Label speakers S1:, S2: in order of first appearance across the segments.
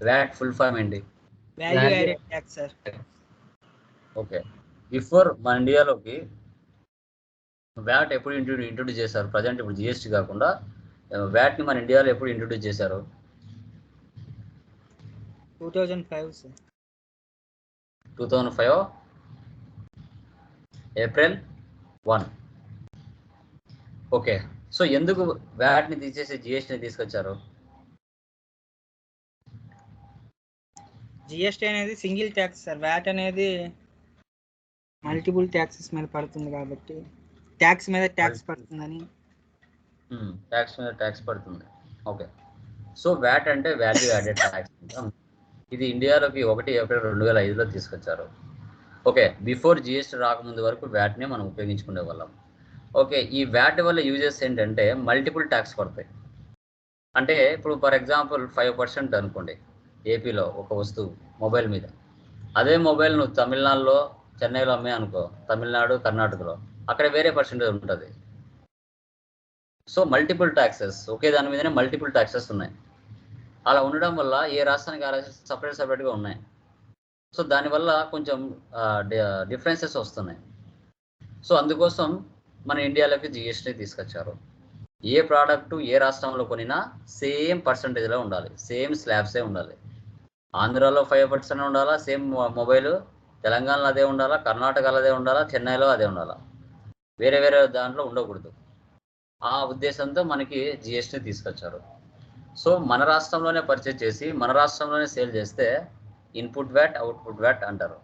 S1: VAT full form ఏంటి?
S2: Value added tax sir.
S1: Okay, before మన ఇండియాలోకి VAT ఎప్పుడు introduce చేశారు? ప్రజెంట్ ఇప్పుడు జిఎస్టీ కాకుండా వ్యాట్ని మన ఇండియాలో ఎప్పుడు ఇంట్రొడ్యూస్ చేశారు?
S2: 2005 సార్.
S1: 2005 ఏప్రిల్ 1. ఓకే, సో ఎందుకు వ్యాట్ని తీసేసి జిఎస్టీని తీసుకొచ్చారు?
S2: జిఎస్టీ అనేది సింగిల్ ట్యాక్స్ సార్. వ్యాట్ అనేది మల్టిపుల్ ట్యాక్సెస్ మీద పడుతుంది కాబట్టి ట్యాక్స్ మీద ట్యాక్స్ పడుతుందని.
S1: ట్యాక్స్ మీద ట్యాక్స్ పడుతుంది. ఓకే, సో వ్యాట్ అంటే వాల్యూ యాడెడ్ ట్యాక్స్. ఇది ఇండియాలోకి 1 ఏప్రిల్ 2005లో తీసుకొచ్చారు. ఓకే, బిఫోర్ జిఎస్టీ రాకముందు వరకు వ్యాట్ని మనం ఉపయోగించుకునే వాళ్ళం. ఓకే, ఈ వ్యాట్ వల్ల యూజెస్ ఏంటంటే మల్టిపుల్ ట్యాక్స్ పడతాయి. అంటే ఇప్పుడు ఫర్ ఎగ్జాంపుల్ 5% అనుకోండి ఏపీలో ఒక వస్తువు మొబైల్ మీద. అదే మొబైల్ నువ్వు తమిళనాడులో చెన్నైలో అమ్మే అనుకో, తమిళనాడు కర్ణాటకలో, అక్కడ వేరే పర్సెంటేజ్ ఉంటుంది. సో మల్టిపుల్ ట్యాక్సెస్, ఒకే దాని మీదనే మల్టిపుల్ ట్యాక్సెస్ ఉన్నాయి. అలా ఉండడం వల్ల ఏ రాష్ట్రానికి ఆ రాష్ట్రానికి సపరేట్గా ఉన్నాయి. సో దానివల్ల కొంచెం డిఫరెన్సెస్ వస్తున్నాయి. సో అందుకోసం మన ఇండియాలోకి జిఎస్టీ తీసుకొచ్చారు. ఏ ప్రోడక్ట్ ఏ రాష్ట్రంలో కొనినా సేమ్ పర్సంటేజ్లో ఉండాలి, సేమ్ స్లాబ్సే ఉండాలి. ఆంధ్రాలో 5% ఉండాలా సేమ్ మొబైల్, తెలంగాణలో అదే ఉండాలా, కర్ణాటకలో అదే ఉండాలా, చెన్నైలో అదే ఉండాలా, వేరే వేరే దాంట్లో ఉండకూడదు. ఆ ఉద్దేశంతో మనకి జిఎస్టీ తీసుకొచ్చారు. సో మన రాష్ట్రంలోనే పర్చేజ్ చేసి మన రాష్ట్రంలోనే సేల్ చేస్తే ఇన్పుట్ వ్యాట్ అవుట్పుట్ వ్యాట్ అంటారు.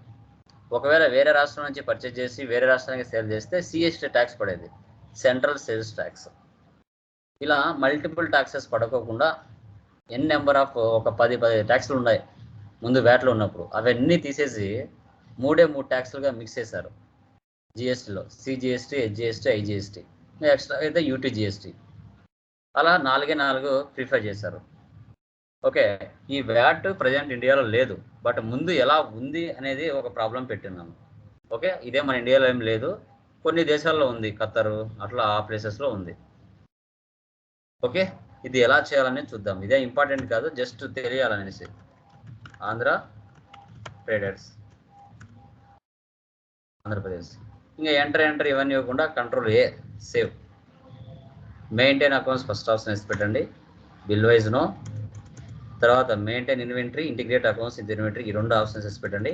S1: ఒకవేళ వేరే రాష్ట్రం నుంచి పర్చేజ్ చేసి వేరే రాష్ట్రానికి సేల్ చేస్తే సిఎస్టీ ట్యాక్స్ పడేది, సెంట్రల్ సేల్స్ ట్యాక్స్. ఇలా మల్టిపుల్ ట్యాక్సెస్ పడకోకుండా ఎన్ నెంబర్ ఆఫ్ ఒక 10 ట్యాక్స్లు ఉన్నాయి ముందు వ్యాట్లో ఉన్నప్పుడు, అవన్నీ తీసేసి 3 ట్యాక్స్లుగా మిక్స్ చేశారు జిఎస్టీలో. సిజిఎస్టీ, హెచ్జిఎస్టీ, ఐజిఎస్టీ, ఎక్స్ట్రా అయితే యూటీ జిఎస్టీ. అలా 4 ప్రిఫర్ చేశారు. ఓకే, ఈ వ్యాట్ ప్రజెంట్ ఇండియాలో లేదు, బట్ ముందు ఎలా ఉంది అనేది ఒక ప్రాబ్లం పెట్టినాను. ఓకే, ఇదే మన ఇండియాలో ఏం లేదు, కొన్ని దేశాల్లో ఉంది, ఖత్తరు అట్లా ఆ ప్లేసెస్లో ఉంది. ఓకే, ఇది ఎలా చేయాలని చూద్దాం. ఇదే ఇంపార్టెంట్ కాదు, జస్ట్ తెలియాలనేసి. ఆంధ్ర ట్రేడర్స్, ఆంధ్రప్రదేశ్. ఇంకా ఎంటర్ ఇవన్నీ ఇవ్వకుండా control A, save. Maintain accounts first option వేసి పెట్టండి, బిల్ వైజ్ నో. తర్వాత maintain inventory, integrate accounts with inventory, ఈ 2 ఆప్షన్స్ వేసి పెట్టండి.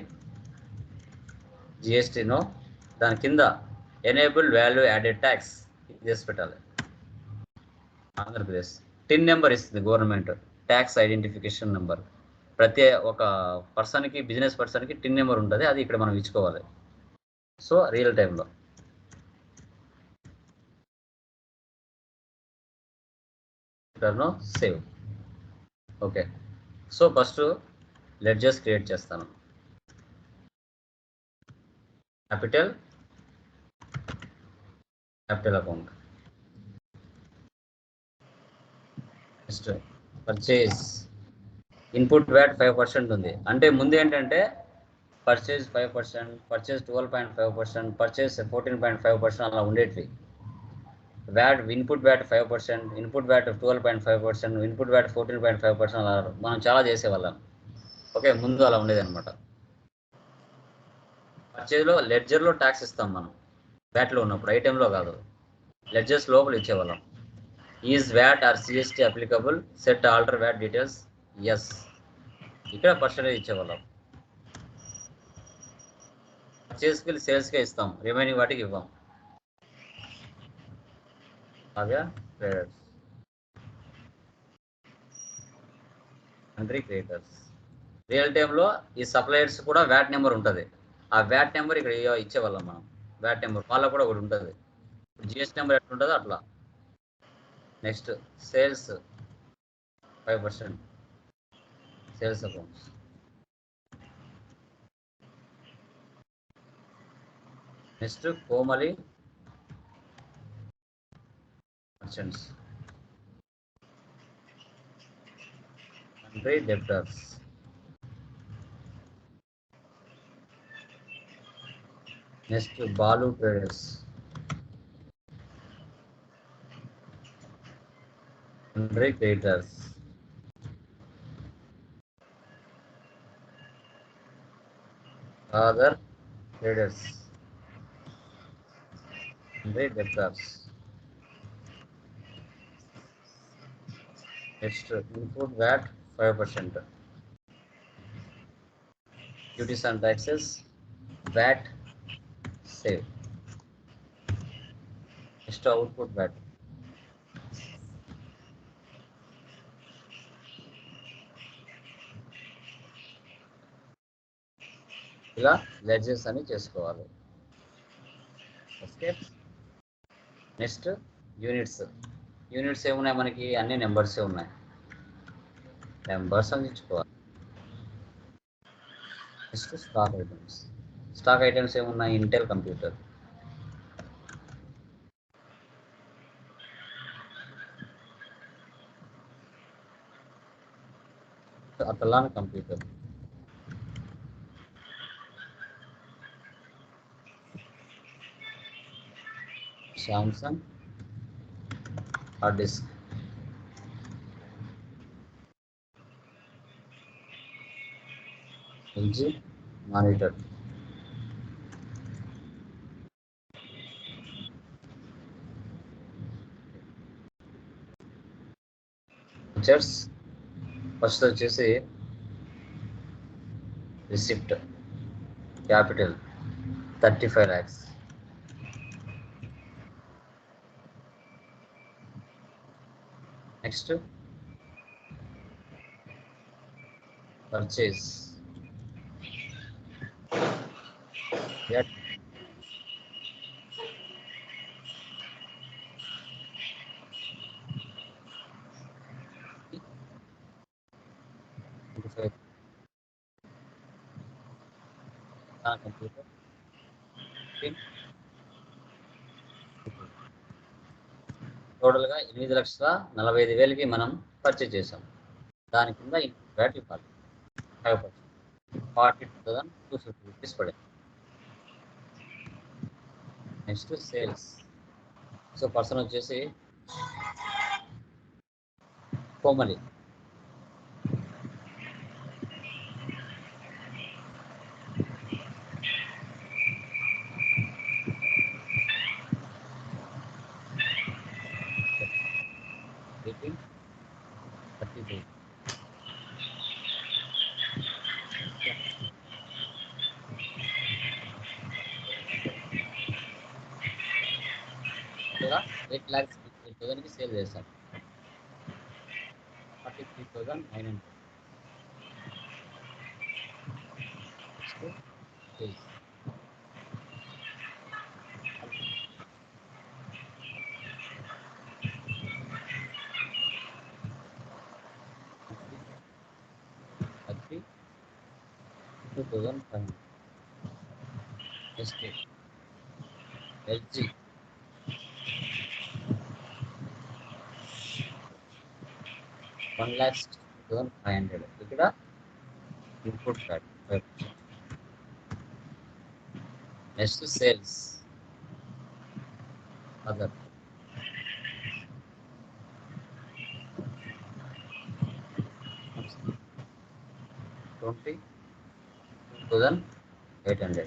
S1: GST no. దాని కింద ఎనేబుల్ వాల్యూ యాడెడ్ ట్యాక్స్ ఇది వేసి పెట్టాలి. ఆంధ్రప్రదేశ్ టిన్ నెంబర్ ఇస్తుంది గవర్నమెంట్, ట్యాక్స్ ఐడెంటిఫికేషన్ నెంబర్. ప్రతి ఒక పర్సన్కి, బిజినెస్ పర్సన్కి టిన్ నెంబర్ ఉంటుంది, అది ఇక్కడ మనం ఇచ్చుకోవాలి. సో రియల్ టైంలో save. Okay, so first ledgers create చేస్తాను. Capital account. Next purchase. Input VAT 5% ఉంది, అంటే ముందు ఏంటంటే పర్చేజ్ 5%, పర్చేజ్ 12.5%, పర్చేజ్ 14.5% అలా ఉండేటివి. VAT input VAT 5%, input VAT 12.5%, input VAT 14.5% అలా మనం చాలా చేసేవాళ్ళం. ఓకే, ముందు అలా ఉండేది అనమాట. పర్చేజ్లో లెడ్జర్లో ట్యాక్స్ ఇస్తాం మనం, వ్యాట్లో ఉన్నప్పుడు, ఐటెంలో కాదు, లెడ్జర్స్ లోపల ఇచ్చేవాళ్ళం. Is VAT or CST applicable, set alter VAT details, yes. ఇక్కడ పర్సెంటేజ్ ఇచ్చేవాళ్ళం. పర్చేస్కి సేల్స్కే ఇస్తాం, రిమైనింగ్ వాటికి ఇవ్వం. అదే ట్రేడర్స్, కంట్రీ క్రియేటర్స్. రియల్ టైంలో ఈ సప్లయర్స్ కూడా వ్యాట్ నెంబర్ ఉంటుంది, ఆ వ్యాట్ నెంబర్ ఇక్కడ ఇచ్చేవాళ్ళం మనం. వ్యాట్ నెంబర్ వాళ్ళకు కూడా ఒకటి ఉంటుంది, జిఎస్టీ నెంబర్ ఎట్లా ఉంటుందో అట్లా. Next sales 5%, sales accounts. Next Komali merchants, country debtors. Next Balu traders, country creditors. Other creditors and the debtors. Next, input VAT 5%. Duties and taxes, VAT save. Next, output VAT. ఇలా ledges అని చేసుకోవాలి. Okay, next units. Units ఏమున్నాయి మనకి? అన్ని నెంబర్సే ఉన్నాయి. Numbers అందించుకోవాలి. Next stock items. Stock items ఏమున్నాయి? Intel computer, Athlon computer, Samsung hard disk, LG monitor, features. First వచ్చేసి receipt capital 35 lakhs. Next purchase computer టోటల్గా 8,45,000కి మనం పర్చేజ్ చేసాం. దాని కింద ఇన్పుట్ వ్యాట్ ఇవ్వాలి 5%. 42,250 రూపీస్ పడింది. Next sales. సో పర్సన్ వచ్చేసి కోమలి, రేటింగ్ 30,000. ఇలా 8,08,000కి సేల్ చేశాం. 43,900. సేల్స్. అది 2,500. Next LG 1,60,500. ఇక్కడ input VAT 5%. Next sales other 22,800.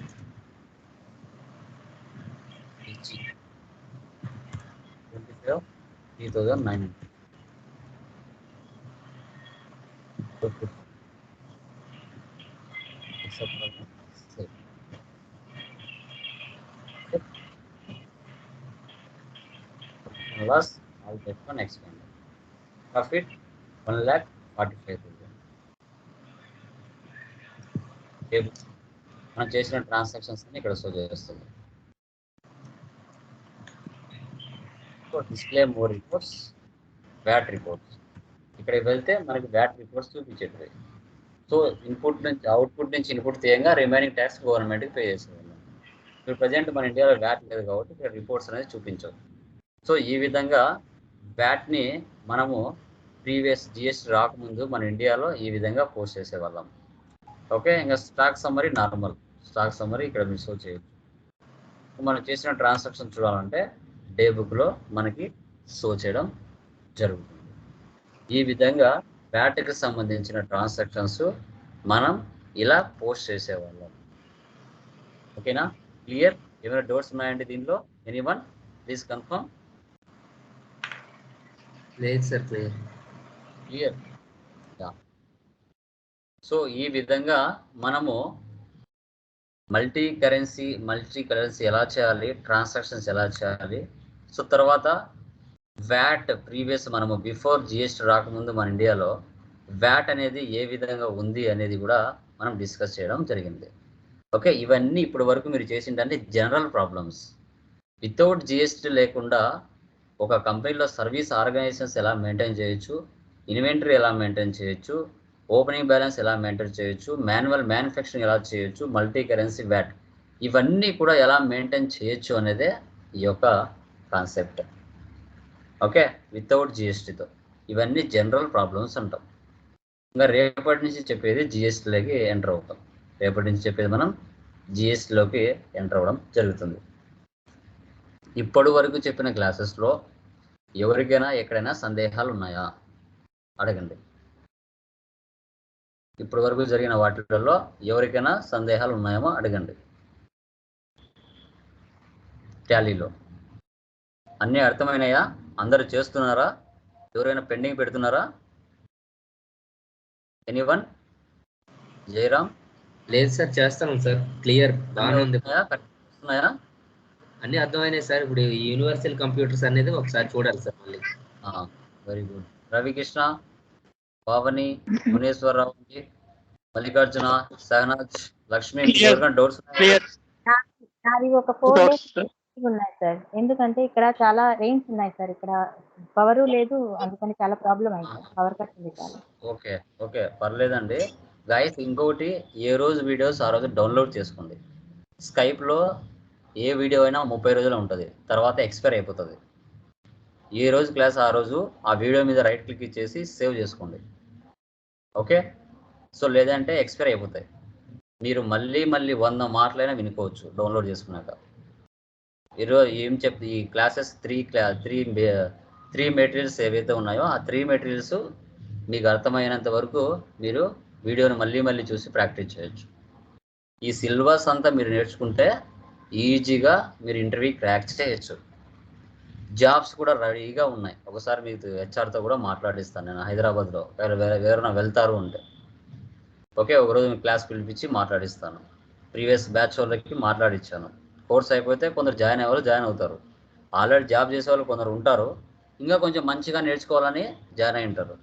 S1: Each 25,3,900. Loss all that one expanded. Profit 1,45,000. Tables. మనం చేసిన ట్రాన్సాక్షన్స్ అన్ని ఇక్కడ షో చేస్తుంది. So display more reports, VAT reports. ఇక్కడికి వెళ్తే మనకి వ్యాట్ రిపోర్ట్స్ చూపించేది. సో ఇన్పుట్ నుంచి అవుట్పుట్ నుంచి ఇన్పుట్ తీయంగా రిమైనింగ్ ట్యాక్స్ గవర్నమెంట్కి పే చేసేది. ఇప్పుడు ప్రజెంట్ మన ఇండియాలో వ్యాట్ లేదు కాబట్టి ఇక్కడ రిపోర్ట్స్ అనేది చూపించవు. సో ఈ విధంగా వ్యాట్ని మనము ప్రీవియస్ జిఎస్టీ రాకముందు మన ఇండియాలో ఈ విధంగా పోస్ట్ చేసేవాళ్ళం. ఓకే, ఇంకా stock summary normal stock summary ఇక్కడ మీరు షో చేయొచ్చు. మనం చేసిన ట్రాన్సాక్షన్ చూడాలంటే డే బుక్లో మనకి షో చేయడం జరుగుతుంది. ఈ విధంగా వ్యాట్కి సంబంధించిన ట్రాన్సాక్షన్స్ మనం ఇలా పోస్ట్ చేసేవాళ్ళం. ఓకేనా? క్లియర్? ఏమైనా డౌట్స్ ఉన్నాయండి దీనిలో? Anyone please confirm.
S3: లేదు సార్, క్లియర్.
S1: క్లియర్. సో ఈ విధంగా మనము మల్టీ కరెన్సీ ఎలా చేయాలి, ట్రాన్సాక్షన్స్ ఎలా చేయాలి, సో తర్వాత వ్యాట్ ప్రీవియస్ మనము బిఫోర్ జిఎస్టీ రాకముందు మన ఇండియాలో వ్యాట్ అనేది ఏ విధంగా ఉంది అనేది కూడా మనం డిస్కస్ చేయడం జరిగింది. ఓకే, ఇవన్నీ ఇప్పటి వరకు మీరు చేసిందంటే జనరల్ ప్రాబ్లమ్స్. వితౌట్ జిఎస్టీ లేకుండా ఒక కంపెనీలో సర్వీస్ ఆర్గనైజేషన్స్ ఎలా మెయింటైన్ చేయొచ్చు, ఇన్వెంటరీ ఎలా మెయింటైన్ చేయొచ్చు, ఓపెనింగ్ బ్యాలెన్స్ ఎలా మెయింటైన్ చేయొచ్చు, మాన్యువల్ మ్యానుఫ్యాక్చరింగ్ ఎలా చేయొచ్చు, మల్టీ కరెన్సీ వ్యాట్ ఇవన్నీ కూడా ఎలా మెయింటైన్ చేయొచ్చు అనేదే ఈ యొక్క కాన్సెప్ట్. ఓకే, వితౌట్ జిఎస్టీతో ఇవన్నీ జనరల్ ప్రాబ్లమ్స్ అంటాం. ఇంకా రేపటి నుంచి చెప్పేది జిఎస్టీలోకి ఎంటర్ అవుతాం. రేపటి నుంచి చెప్పేది మనం జిఎస్టీలోకి ఎంటర్ అవ్వడం జరుగుతుంది. ఇప్పటి వరకు చెప్పిన క్లాసెస్లో ఎవరికైనా ఎక్కడైనా సందేహాలు ఉన్నాయా అడగండి. ఇప్పటి వరకు జరిగిన వాటిల్లో ఎవరికైనా సందేహాలు ఉన్నాయేమో అడగండి. టాలీలో అన్నీ అర్థమైనాయా? అందరూ చేస్తున్నారా? ఎవరైనా పెండింగ్ పెడుతున్నారా? ఎనీవన్? జయరామ్?
S3: లేదు సార్, చేస్తాను సార్. క్లియర్, బాగానే ఉంది.
S1: ఉన్నాయా?
S3: అన్ని అర్థమైనాయి సార్. ఇప్పుడు యూనివర్సల్ కంప్యూటర్స్ అనేది ఒకసారి చూడాలి సార్ మళ్ళీ.
S1: Very good. రవికృష్ణ, పావని, మునేశ్వరరావు, మల్లికార్జున, సహనాజ్, లక్ష్మి, ఎవరికైనా డౌట్స్ ఉన్నాయా?
S4: నాది ఒక 4 days ఉన్నాయి సార్. ఎందుకంటే ఇక్కడ చాలా రెయిన్స్ ఉన్నాయి సార్. ఇక్కడ పవరు లేదు, అందుకని చాలా ప్రాబ్లం అయింది. పవర్ కట్ ఉంది చాలా.
S1: ఓకే ఓకే, పర్లేదండి గైస్. ఇంకొకటి, ఏ రోజు వీడియోస్ ఆ రోజు డౌన్లోడ్ చేసుకోండి. స్కైప్లో ఏ వీడియో అయినా 30 రోజులు ఉంటుంది, తర్వాత ఎక్స్పైర్ అయిపోతుంది. ఏ రోజు క్లాస్ ఆ రోజు ఆ వీడియో మీద రైట్ క్లిక్ ఇచ్చేసి సేవ్ చేసుకోండి. ఓకే, సో లేదంటే ఎక్స్పైర్ అయిపోతాయి. మీరు మళ్ళీ 100 మాటలైనా వినుకోవచ్చు డౌన్లోడ్ చేసుకున్నాక. ఈరోజు ఏం చెప్తే ఈ క్లాసెస్ త్రీ మెటీరియల్స్ ఏవైతే ఉన్నాయో ఆ 3 మెటీరియల్స్ మీకు అర్థమైనంత వరకు మీరు వీడియోని మళ్ళీ చూసి ప్రాక్టీస్ చేయొచ్చు. ఈ సిలబస్ అంతా మీరు నేర్చుకుంటే ఈజీగా మీరు ఇంటర్వ్యూ క్రాక్ చేయొచ్చు. జాబ్స్ కూడా రెడీగా ఉన్నాయి. ఒకసారి మీకు హెచ్ఆర్తో కూడా మాట్లాడిస్తాను నేను హైదరాబాద్లో. వేరైనా వెళ్తారు అంటే ఓకే, ఒకరోజు మీ క్లాస్ పిలిపించి మాట్లాడిస్తాను. ప్రీవియస్ బ్యాచ్ వాళ్ళకి మాట్లాడిచ్చాను. కోర్స్ అయిపోతే కొందరు జాయిన్ అయ్యే వాళ్ళు జాయిన్ అవుతారు. ఆల్రెడీ జాబ్ చేసే వాళ్ళు కొందరు ఉంటారు, ఇంకా కొంచెం మంచిగా నేర్చుకోవాలని జాయిన్ అయి ఉంటారు.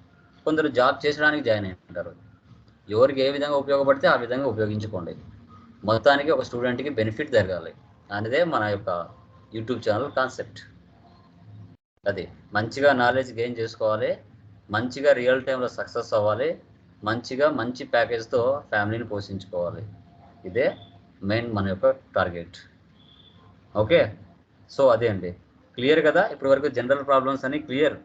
S1: కొందరు జాబ్ చేసడానికి జాయిన్ అయి ఉంటారు. ఎవరికి ఏ విధంగా ఉపయోగపడితే ఆ విధంగా ఉపయోగించుకోండి. మొత్తానికి ఒక స్టూడెంట్కి బెనిఫిట్ జరగాలి అనేదే మన యొక్క యూట్యూబ్ ఛానల్ కాన్సెప్ట్. అది మంచిగా నాలెడ్జ్ గెయిన్ చేసుకోవాలి, మంచిగా రియల్ టైంలో సక్సెస్ అవ్వాలి, మంచి ప్యాకేజ్తో ఫ్యామిలీని పోషించుకోవాలి. ఇదే మెయిన్ మన యొక్క టార్గెట్. ఓకే, సో అదే అండి. క్లియర్ కదా? ఇప్పటి వరకు జనరల్ ప్రాబ్లమ్స్ అన్ని క్లియర్.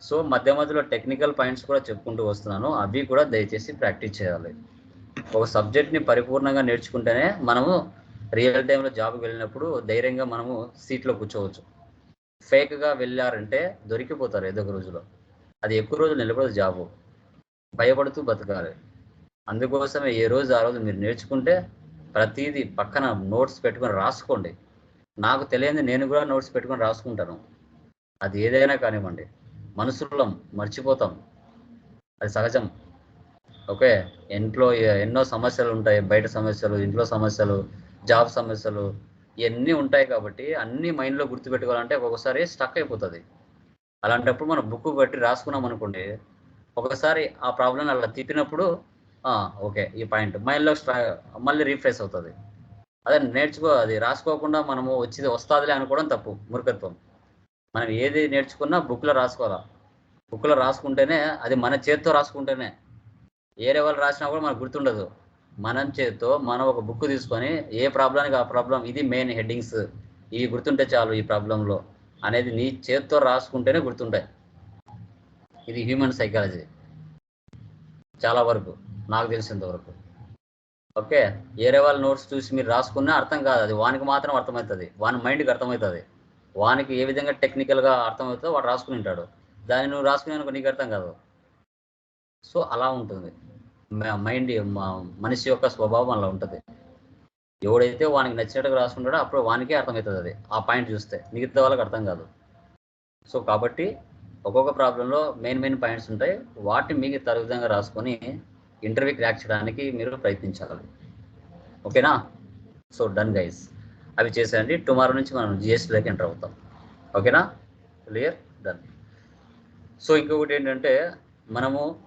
S1: సో మధ్యలో టెక్నికల్ పాయింట్స్ కూడా చెప్పుకుంటూ వస్తున్నాను, అవి కూడా దయచేసి ప్రాక్టీస్ చేయాలి. ఒక సబ్జెక్ట్ని పరిపూర్ణంగా నేర్చుకుంటేనే మనము రియల్ టైంలో జాబ్కి వెళ్ళినప్పుడు ధైర్యంగా మనము సీట్లో కూర్చోవచ్చు. ఫేక్గా వెళ్ళారంటే దొరికిపోతారు ఏదో ఒక రోజులో. అది ఎక్కువ రోజులు నిలబడదు జాబు. భయపడుతూ బతకాలి. అందుకోసమే ఏ రోజు ఆ రోజు మీరు నేర్చుకుంటే ప్రతిదీ పక్కన నోట్స్ పెట్టుకొని రాసుకోండి. నాకు తెలియదు, నేను కూడా నోట్స్ పెట్టుకొని రాసుకుంటాను. అది ఏదైనా కానివ్వండి, మనసులో మర్చిపోతాం, అది సహజం. ఓకే, ఇంట్లో ఎన్నో సమస్యలు ఉంటాయి, బయట సమస్యలు, ఇంట్లో సమస్యలు, జాబ్ సమస్యలు ఇవన్నీ ఉంటాయి. కాబట్టి అన్నీ మైండ్లో గుర్తుపెట్టుకోవాలంటే ఒక్కొక్కసారి స్టక్ అయిపోతుంది. అలాంటప్పుడు మనం బుక్ పెట్టి రాసుకున్నాం అనుకోండి, ఒకసారి ఆ ప్రాబ్లం అలా తిప్పినప్పుడు ఓకే ఈ పాయింట్ మైండ్లో మళ్ళీ రీఫ్రెష్ అవుతుంది. అదే అది రాసుకోకుండా మనము వస్తుందిలే అనుకోవడం తప్పు, మూర్ఖత్వం. మనం ఏది నేర్చుకున్నా బుక్లో రాసుకోవాలా. బుక్లో రాసుకుంటేనే, అది మన చేతితో రాసుకుంటేనే. వేరే వాళ్ళు రాసినా కూడా మనకు గుర్తుండదు. మనం చేతితో మనం ఒక బుక్ తీసుకొని ఏ ప్రాబ్లానికి ఆ ప్రాబ్లం, ఇది మెయిన్ హెడ్డింగ్స్, ఇవి గుర్తుంటే చాలు ఈ ప్రాబ్లంలో అనేది నీ చేతితో రాసుకుంటేనే గుర్తుంటాయి. ఇది హ్యూమన్ సైకాలజీ చాలా వరకు నాకు తెలిసినంత వరకు. ఓకే, వేరే వాళ్ళ నోట్స్ చూసి మీరు రాసుకున్నా అర్థం కాదు, అది వానికి మాత్రం అర్థమవుతుంది, వాని మైండ్కి అర్థమవుతుంది. వానికి ఏ విధంగా టెక్నికల్గా అర్థమవుతుందో వాడు రాసుకుని ఉంటాడు. దాన్ని నువ్వు రాసుకునే నీకు అర్థం కాదు. సో అలా ఉంటుంది మైండ్, మనిషి యొక్క స్వభావం అలా ఉంటుంది. ఎవడైతే వానికి నచ్చినట్టుగా రాసుకుంటాడో అప్పుడు వానికే అర్థమవుతుంది అది ఆ పాయింట్ చూస్తే, మిగతా వాళ్ళకి అర్థం కాదు. సో కాబట్టి ఒక్కొక్క ప్రాబ్లంలో మెయిన్ పాయింట్స్ ఉంటాయి, వాటిని మీకు తరుగుదంగా రాసుకొని ఇంటర్వ్యూ క్రాక్ చేయడానికి మీరు ప్రయత్నించాలి. ఓకేనా? సో డన్ గైస్, అవి చేసేయండి. టుమారో నుంచి మనం జిఎస్టీలోకి ఎంటర్ అవుతాం. ఓకేనా? క్లియర్? డన్. సో ఇంకొకటి ఏంటంటే మనము